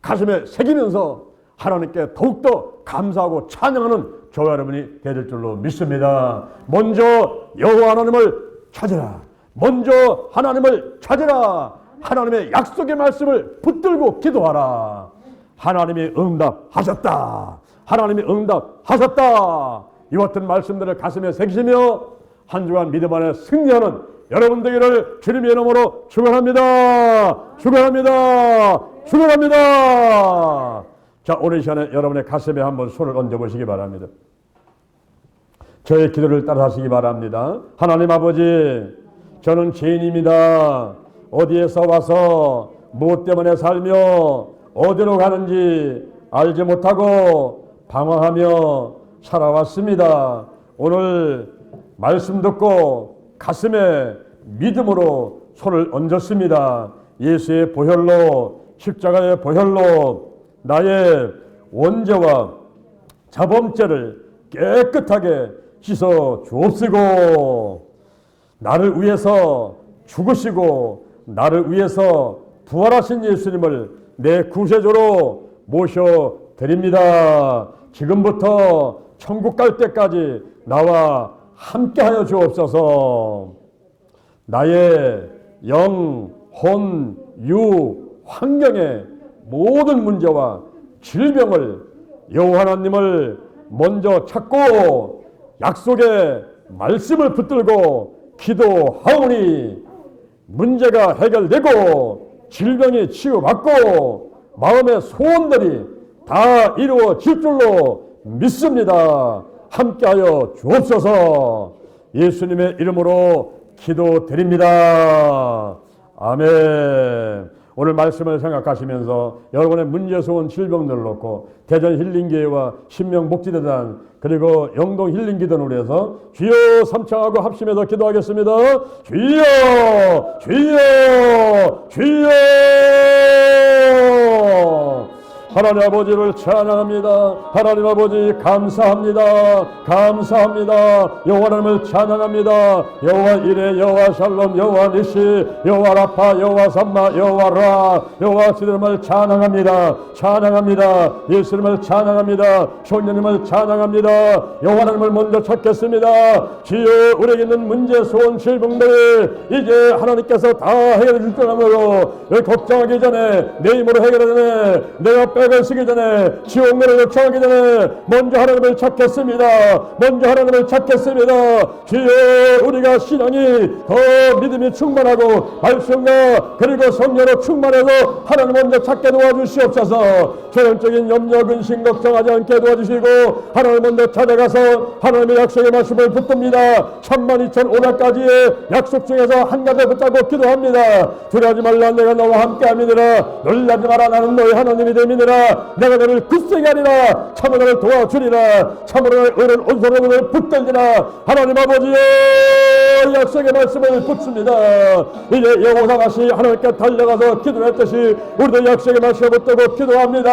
가슴에 새기면서 하나님께 더욱더 감사하고 찬양하는 저와 여러분이 될 줄로 믿습니다. 먼저 여호와 하나님을 찾으라. 먼저 하나님을 찾으라. 하나님의 약속의 말씀을 붙들고 기도하라. 하나님이 응답하셨다. 하나님이 응답하셨다. 이와 같은 말씀들을 가슴에 새기시며 한 주간 믿음 안에 승리하는 여러분 되기를 주님의 이름으로 축원합니다. 축원합니다. 축원합니다. 자, 오늘 시간에 여러분의 가슴에 한번 손을 얹어보시기 바랍니다. 저의 기도를 따라하시기 바랍니다. 하나님 아버지, 저는 죄인입니다. 어디에서 와서 무엇 때문에 살며 어디로 가는지 알지 못하고 방황하며 살아왔습니다. 오늘 말씀 듣고 가슴에 믿음으로 손을 얹었습니다. 예수의 보혈로, 십자가의 보혈로 나의 원죄와 자범죄를 깨끗하게 씻어 주옵시고, 나를 위해서 죽으시고 나를 위해서 부활하신 예수님을 내 구세주로 모셔드립니다. 지금부터 천국 갈 때까지 나와 함께하여 주옵소서. 나의 영, 혼, 유, 환경의 모든 문제와 질병을 여호와 하나님을 먼저 찾고 약속의 말씀을 붙들고 기도하오니 문제가 해결되고 질병이 치유받고 마음의 소원들이 다 이루어질 줄로 믿습니다. 함께하여 주옵소서. 예수님의 이름으로 기도드립니다. 아멘. 오늘 말씀을 생각하시면서 여러분의 문제, 소원, 질병들을 놓고 대전 힐링교회와 신명복지재단 그리고 영동 힐링기도를 위해서 주여 삼창하고 합심해서 기도하겠습니다. 주여, 주여, 주여. 하나님 아버지를 찬양합니다. 하나님 아버지 감사합니다. 감사합니다. 여호와 하나님을 찬양합니다. 여호와 이레, 여호와 샬롬, 여호와 니시, 여호와 라파, 여호와 삼마, 여호와 라, 여호와 주님을 찬양합니다. 찬양합니다. 예수님을 찬양합니다. 성령님을 찬양합니다. 여호와 하나님을 먼저 찾겠습니다. 주여, 우리에게 있는 문제, 소원, 질병들 이제 하나님께서 다 해결해 줄 줄 알므로 걱정하기 전에 내 힘으로 해결하네. 내가 손가락을 쓰기 전에, 지옥문을 역청하기 전에 먼저 하나님을 찾겠습니다. 먼저 하나님을 찾겠습니다. 주여, 우리가 신앙이 더 믿음이 충만하고 말씀과 그리고 성령으로 충만해서 하나님 먼저 찾게 도와주시옵소서. 조현적인 염려, 근심, 걱정하지 않게 도와주시고 하나님 먼저 찾아가서 하나님의 약속의 말씀을 붙듭니다. 12,500가지의 약속 중에서 한 가지 붙잡고 기도합니다. 두려워하지 말라, 내가 너와 함께 함이니라. 놀라지 마라, 나는 너의 하나님이 됨이니라. 내가 너를 굳세게 하리라. 참으로 너를 도와주리라. 참으로 너를 의른 온손으로 너를 붙들리라. 하나님 아버지의 약속의 말씀을 붙습니다. 이제 여호사같이 하나님께 달려가서 기도했듯이 우리도 약속의 말씀을 붙들고 기도합니다.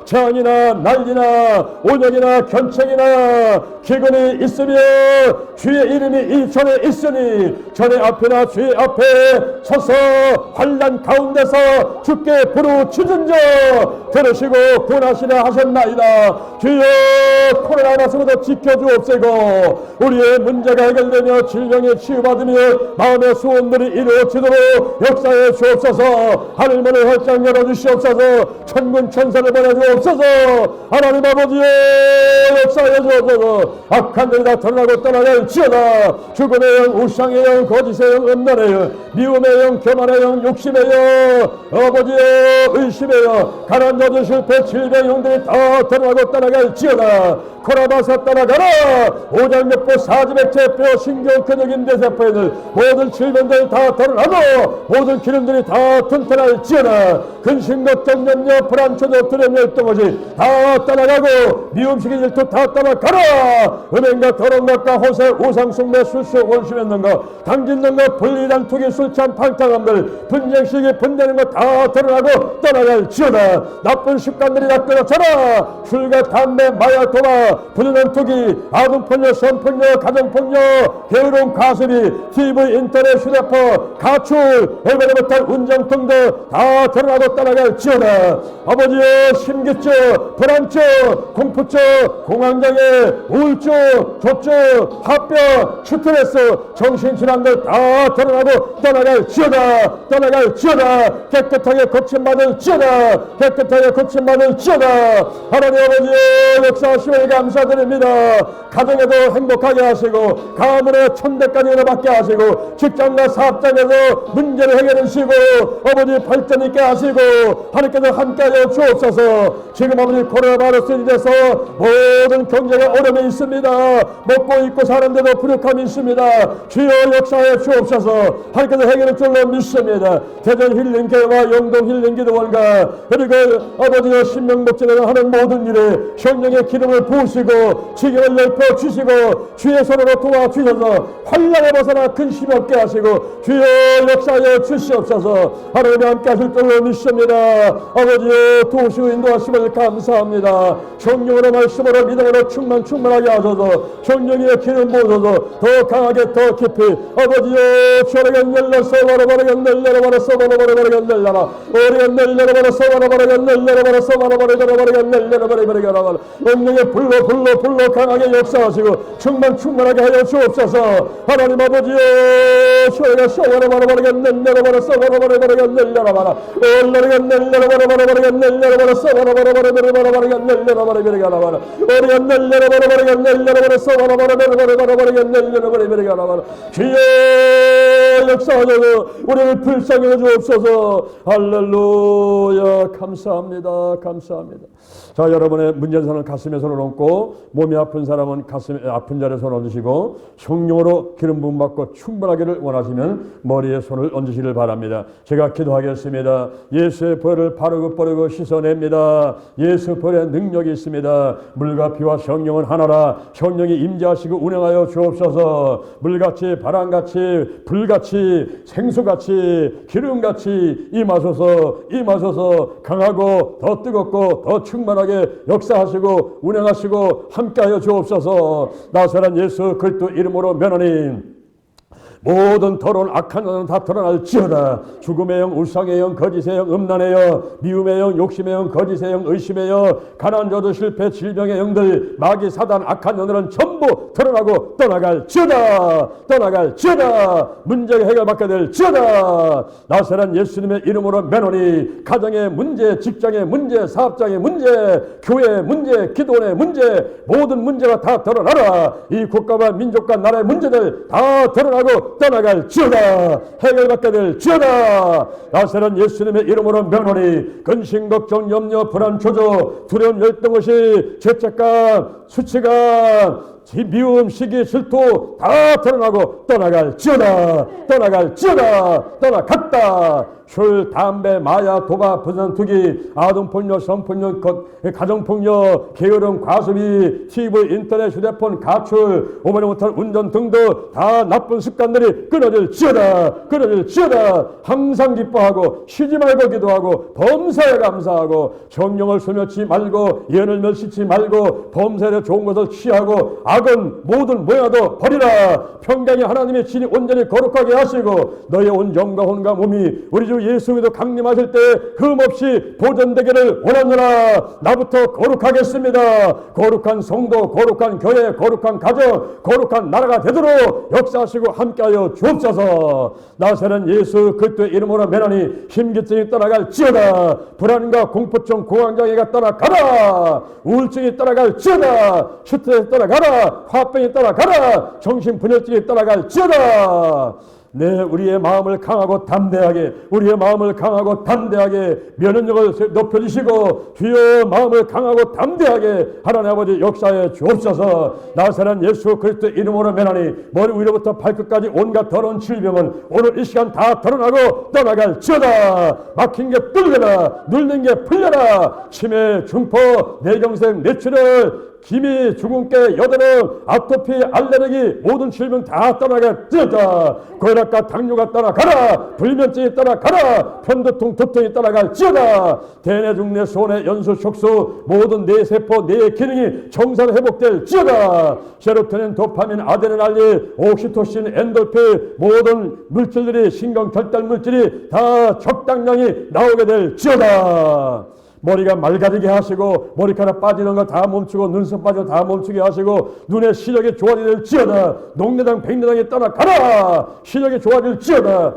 재앙이나 난리나 온역이나 견책이나 기근이 있으며 주의 이름이 이 전에 있으니 전의 앞이나 주의 앞에 서서 환난 가운데서 주께 부르짖은저 들으시고 구원하시라 하셨나이다. 주여, 코로나 바이러스부터 지켜주옵시고 우리의 문제가 해결되며 질병에 치유받으며 마음의 소원들이 이루어지도록 역사해 주옵소서. 하늘문을 활짝 열어주시옵소서. 천군 천사를 보내주옵소서. 하나님 아버지의 역사해 주옵소서. 악한 들이 다 드러나고 떠나갈지어다. 죽음의 영, 우상의 영, 거짓의 영, 음란의 영, 미움의 영, 교만의 영, 욕심의 영, 아버지의 의심의 영, 가난 저주 실패 질병 영들이 다 드러나고 떠나갈지어다. 코라바사 떠나가라. 오장육부 사지백체 뼈 신경 근육인 대세포에는 모든 질병들이 다 드러나고 모든 기름들이 다 튼튼할지어다. 근심 걱정 염려 불안 초조 두려움 열등없이 다 떠나가고 미움식의 질투 다 떠나가라. 음행과 더러운 것과 호세 우상 숭배 술수 원수맺는 것 당짓는 것 분리단 투기 술찬 방탕함들 분쟁 시기 분내는 것 다 드러나고 떠나갈지어다. 나쁜 습관들이 다 끊어져라. 술과 담배 마약 도박 부정한 투기 아동폭력 성폭력 가정폭력 게으름 가습이 TV 인터넷 휴대폰 가출 해결 못할 운정 등등 다 드러나고 떠나갈지어다. 아버지의 심기증 불안증 공포증 공황장애 우울증 조증 합병 스트레스 정신질환들 다 드러나고 떠나갈지어다. 떠나갈지어다. 깨끗하게 고침받을지어다. 깨끗하게 고침받을지어다. 하나님 아버지의 역사하심을 감사드립니다. 가정에도 행복하게 하시고 가문의 천대까지 받게 하시고 직장과 사업장에서 문제를 해결하시고 아버지 발전 있게 하시고 하나님께서 함께하여 주옵소서. 지금 아버지 코로나 바이러스 인해서 모든 경제가 어려움이 있습니다. 먹고 입고 사는데도 부족함이 있습니다. 주여 역사해 주옵소서. 하나님께서 해결할 줄로 믿습니다. 대전 힐링교회와 영동 힐링기도원과 그리고 아버지의 신명복지를 하는 모든 일에 성령의 기름을 부으시고 지경을 넓혀 주시고 주의 손으로 도와주셔서 환난에 벗어나 근심 없게 하시고 주여 역사하여 주시옵소서. 하나님이 함께 하실 줄로 믿습니다. 아버지의 도우시고 인도하심을 감사합니다. 성령으로 말씀으로 믿음으로 충만하게 하셔서 성령의 기름 부으셔서 더 강하게 더 깊이 아버지여 저리가 열려서 바로바로가 열려버렸어 바로바로가 열려라 오리가 열려버렸어 바로바로가 열려버렸어 바로바로가 열려버리가 성령의 불로 강하게 역사하시고 충만하게 하여 주옵소서. 하나님 아버지여 저희가 바로바로가 열려버렸어 바로바로가 열려라 오리가 열려버렸어 바로바로가 열려버리가 주여 역사하셔서 우리를 불쌍히 주옵소서. 할렐루야. 감사합니다. 감사합니다. 자, 여러분의 문제된 사람은 가슴에 손을 얹고 몸이 아픈 사람은 가슴에 아픈 자리에 손을 얹으시고 성령으로 기름 부음 받고 충만하기를 원하시면 머리에 손을 얹으시길 바랍니다. 제가 기도하겠습니다. 예수의 벌을 바르고 씻어냅니다. 예수 벌에 능력이 있습니다. 물과 비와 성령은 하나라. 성령이 임재하시고 운행하여 주옵소서. 물같이 바람같이 불같이 생수같이 기름같이 임하소서. 강하고 더 뜨겁고 더 충만하게 역사하시고 운행하시고 함께하여 주옵소서. 나사렛 예수 그리스도 이름으로 면하니 모든 더러운 악한 영은 다 드러날지어다. 죽음의 영, 울상의 영, 거짓의 영, 음란의 영, 미움의 영, 욕심의 영, 거짓의 영, 의심의 영, 가난, 저주, 실패, 질병의 영들, 마귀, 사단, 악한 영들은 전부 드러나고 떠나갈지어다. 떠나갈지어다. 문제가 해결받게 될지어다. 나사렛 예수님의 이름으로 면허니 가정의 문제, 직장의 문제, 사업장의 문제, 교회의 문제, 기도원의 문제, 모든 문제가 다 드러나라. 이 국가와 민족과 나라의 문제들 다 드러나고 떠나갈지어다. 해결받게 될지어다. 나사렛 예수님의 이름으로 면허니 근심, 걱정, 염려, 불안, 조조, 두려움, 열등, 의식, 죄책감, 수치감, 미움, 시기, 질투 다 드러나고 떠나갈지어다. 떠나갈지어다. 떠나갔다. 술, 담배, 마약, 도박, 부산, 투기, 아동폭력, 성폭력, 가정폭력, 게으름, 과소비, TV, 인터넷, 휴대폰, 가출, 오만이 못한 운전 등등 다 나쁜 습관들이 끊어질지어다. 끊어질지어다. 항상 기뻐하고 쉬지 말고 기도하고 범사에 감사하고 정령을 소멸치 말고 예언을 멸시치 말고 범사에 좋은 것을 취하고 악은 모든 모양도 버리라. 평강의 하나님의 진이 온전히 거룩하게 하시고 너의 온 영과 혼과 몸이 우리 주 예수 그리스도 강림하실 때 흠없이 보존되기를 원하노라. 나부터 거룩하겠습니다. 거룩한 성도, 거룩한 교회, 거룩한 가정, 거룩한 나라가 되도록 역사하시고 함께하여 주옵소서. 나사렛 예수 그리스도의 이름으로 면하니 힘기증이 떠나갈지어다. 불안과 공포증, 공황장애가 떠나가라. 우울증이 떠나갈지어다. 스트레스 떠나가라. 화병이 떠나가라. 정신분열증이 떠나갈지어다. 네, 우리의 마음을 강하고 담대하게, 우리의 마음을 강하고 담대하게 면역력을 높여주시고 주여 마음을 강하고 담대하게 하나님 아버지 역사에 주옵소서. 나사렛 예수 그리스도 이름으로 면하니 머리 위로부터 발끝까지 온갖 더러운 질병은 오늘 이 시간 다 드러나고 떠나갈지어다. 막힌 게 뚫려라. 눌린 게 풀려라. 치매, 중포, 뇌경색, 뇌출혈, 기미, 주근깨, 여드름, 아토피, 알레르기 모든 질병 다 떠나갈지어다. 고혈압과 당뇨가 떠나가라. 불면증이 떠나가라. 편두통, 두통이 떠나갈지어다. 대뇌, 중뇌, 소뇌, 연수, 촉수 모든 뇌세포, 뇌의 기능이 정상 회복될지어다. 세로토닌, 도파민, 아드레날린, 옥시토신, 엔돌핀 모든 물질들이 신경 결단 물질이 다 적당량이 나오게 될지어다. 머리가 맑아지게 하시고 머리카락 빠지는 거 다 멈추고 눈썹 빠지는 거 다 멈추게 하시고 눈의 시력이 좋아지게 될지어다. 녹내당 백내당이 떠나가라. 시력이 좋아질지어다.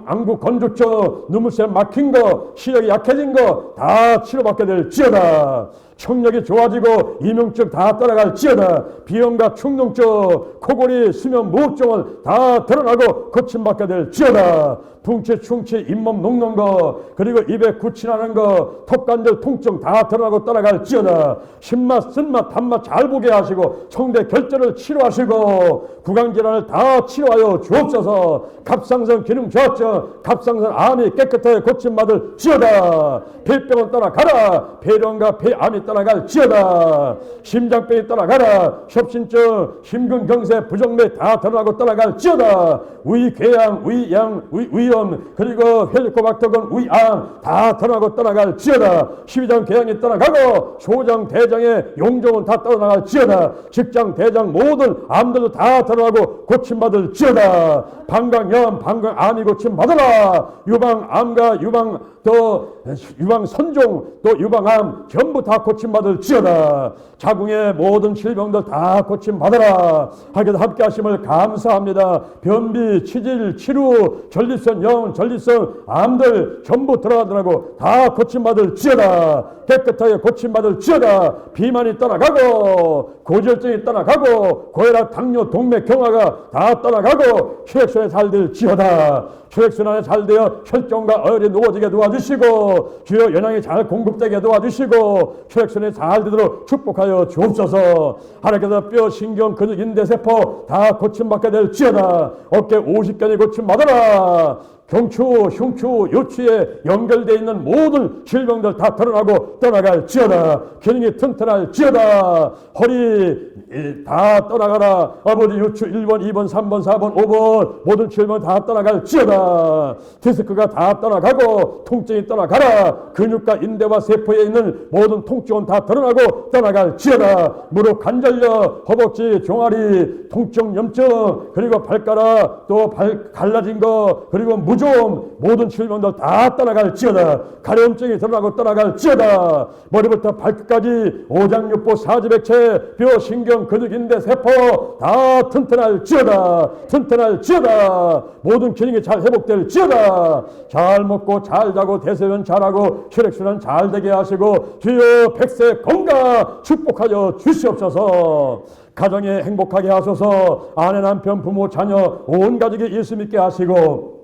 안구 건조증, 눈물새 막힌 거, 시력이 약해진 거 다 치료받게 될지어다. 청력이 좋아지고 이명증 다 떠나갈지어다. 비염과 충농증, 코골이, 수면 무호흡증은 다 드러나고 고침받게 될지어다. 풍치, 충치, 잇몸 녹는 거, 그리고 입에 구취나는 거, 턱관절 통증 다 드러나고 떠나갈지어다. 신맛, 쓴맛, 단맛 잘 보게 하시고 청대 결절을 치료하시고 구강질환을 다 치료하여 주옵소서. 갑상선 기능 저하증, 갑상선 암이 깨끗하게 고침받을 지어다. 폐병은 떠나가라. 폐렴과 폐암이 떠나갈지어다. 심장병이 떠나가라. 협신증, 심근경색, 부정맥 다 드러나고 떠나갈지어다. 위궤양, 위양, 위염, 그리고 헬리코박터균, 위암 다 드러나고 떠나갈지어다. 십이장 궤양이 떠나가고 소장, 대장의 용종은 다 떠나갈지어다. 직장, 대장 모든 암들도 다 드러나고 고침받을지어다. 방광염, 방광암이 고침받아라. 유방암과 유방선종 또 유방암 전부 다 고침받을지어다. 자궁의 모든 질병들 다 고침받아라. 하기도 함께 하심을 감사합니다. 변비, 치질, 치루, 전립선 영, 전립선 암들 전부 들어가더라고 다 고침받을지어다. 깨끗하게 고침받을지어다. 비만이 떠나가고 고지혈증이 떠나가고 고혈압, 당뇨, 동맥, 경화가 다 떠나가고 혈액순환이 잘 될지어다. 혈액순환이 잘 되어 혈종과 어혈이 누워지게 도와주시고 주여 영양이 잘 공급되게 도와주시고 혈액순환이 잘 되도록 축복하여 주옵소서. 하나님께서 뼈, 신경, 근육, 인대, 세포 다 고침받게 될지어다. 어깨 50견이 고침받아라. 경추, 흉추, 요추에 연결되어 있는 모든 질병들 다 드러나고 떠나갈지어다. 기능이 튼튼할지어다. 허리 다 떠나가라. 아버지 요추 1번, 2번, 3번, 4번, 5번 모든 질병 다 떠나갈지어다. 디스크가 다 떠나가고 통증이 떠나가라. 근육과 인대와 세포에 있는 모든 통증은 다 드러나고 떠나갈지어다. 무릎 관절염, 허벅지, 종아리, 통증, 염증, 그리고 발가락, 또 발 갈라진 거, 그리고 무좀 모든 질병들 다 떠나갈지어다. 가려움증이 드러나고 떠나갈지어다. 머리부터 발끝까지 오장육부 사지백체 뼈 신경 근육 인대 세포 다 튼튼할지어다. 튼튼할지어다. 모든 기능이 잘 회복될지어다. 잘 먹고 잘 자고 대소변 잘하고 혈액순환 잘 되게 하시고 주여 백세 건강 축복하여 주시옵소서. 가정에 행복하게 하소서. 아내 남편 부모 자녀 온 가족이 예수 믿게 하시고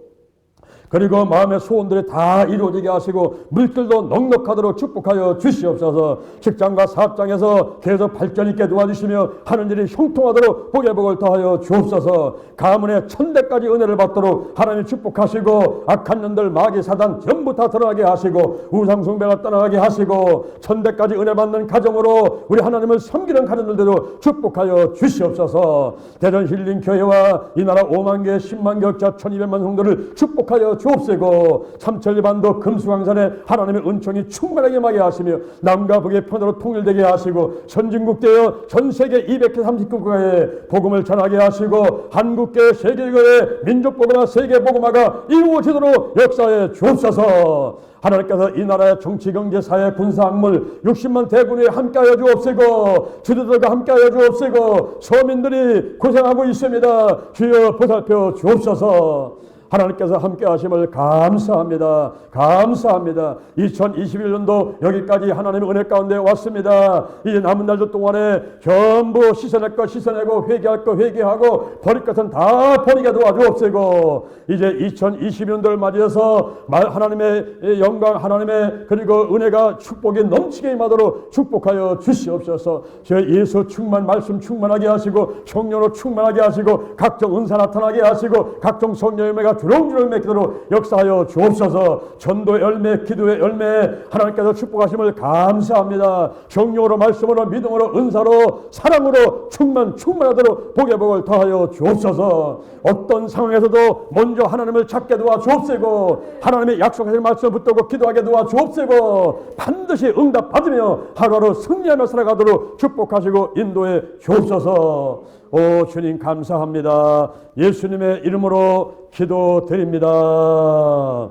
그리고 마음의 소원들이 다 이루어지게 하시고 물질도 넉넉하도록 축복하여 주시옵소서. 직장과 사업장에서 계속 발전 있게 도와주시며 하는 일이 형통하도록 복의 복을 더하여 주옵소서. 가문의 천대까지 은혜를 받도록 하나님 축복하시고 악한 년들 마귀 사단 전부 다 드러나게 하시고 우상 숭배가 떠나가게 하시고 천대까지 은혜 받는 가정으로 우리 하나님을 섬기는 가정들도 축복하여 주시옵소서. 대전 힐링 교회와 이 나라 5만 개 10만 격자 1200만 성도를 축복하여 주옵시고 삼천리반도 금수강산에 하나님의 은총이 충만하게 임하게 하시며 남과 북의 편으로 통일되게 하시고 선진국되어 전세계 239국가에 복음을 전하게 하시고 한국계 세계교회 민족복음화 세계복음화가 이루어지도록 역사에 주옵소서. 하나님께서 이 나라의 정치, 경제, 사회, 군사, 학물 60만 대군에 함께하여 주옵시고 주도들과 함께하여 주옵시고 서민들이 고생하고 있습니다. 주여 보살펴 주옵소서. 하나님께서 함께 하심을 감사합니다. 감사합니다. 2021년도 여기까지 하나님의 은혜 가운데 왔습니다. 이제 남은 날들 동안에 전부 씻어낼 것 씻어내고 회개할 것 회개하고 버릴 것은 다 버리게 도와주옵시고 이제 2022년도를 맞이해서 하나님의 영광 하나님의 그리고 은혜가 축복이 넘치게 임하도록 축복하여 주시옵소서. 저 예수 충만 말씀 충만하게 하시고 성령으로 충만하게 하시고 각종 은사 나타나게 하시고 각종 성령의 은혜가 주렁주렁 맺도록 역사하여 주옵소서. 전도의 열매 기도의 열매 하나님께서 축복하심을 감사합니다. 성령으로 말씀으로 믿음으로 은사로 사랑으로 충만하도록 복의 복을 더하여 주옵소서. 어떤 상황에서도 먼저 하나님을 찾게 도와주옵시고 하나님의 약속하신 말씀 붙들고 기도하게 도와주옵시고 반드시 응답받으며 하루하루 승리하며 살아가도록 축복하시고 인도해 주옵소서. 오 주님 감사합니다. 예수님의 이름으로 기도드립니다.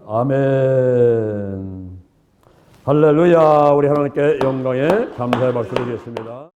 아멘. 할렐루야. 우리 하나님께 영광에 감사의 박수 드리겠습니다.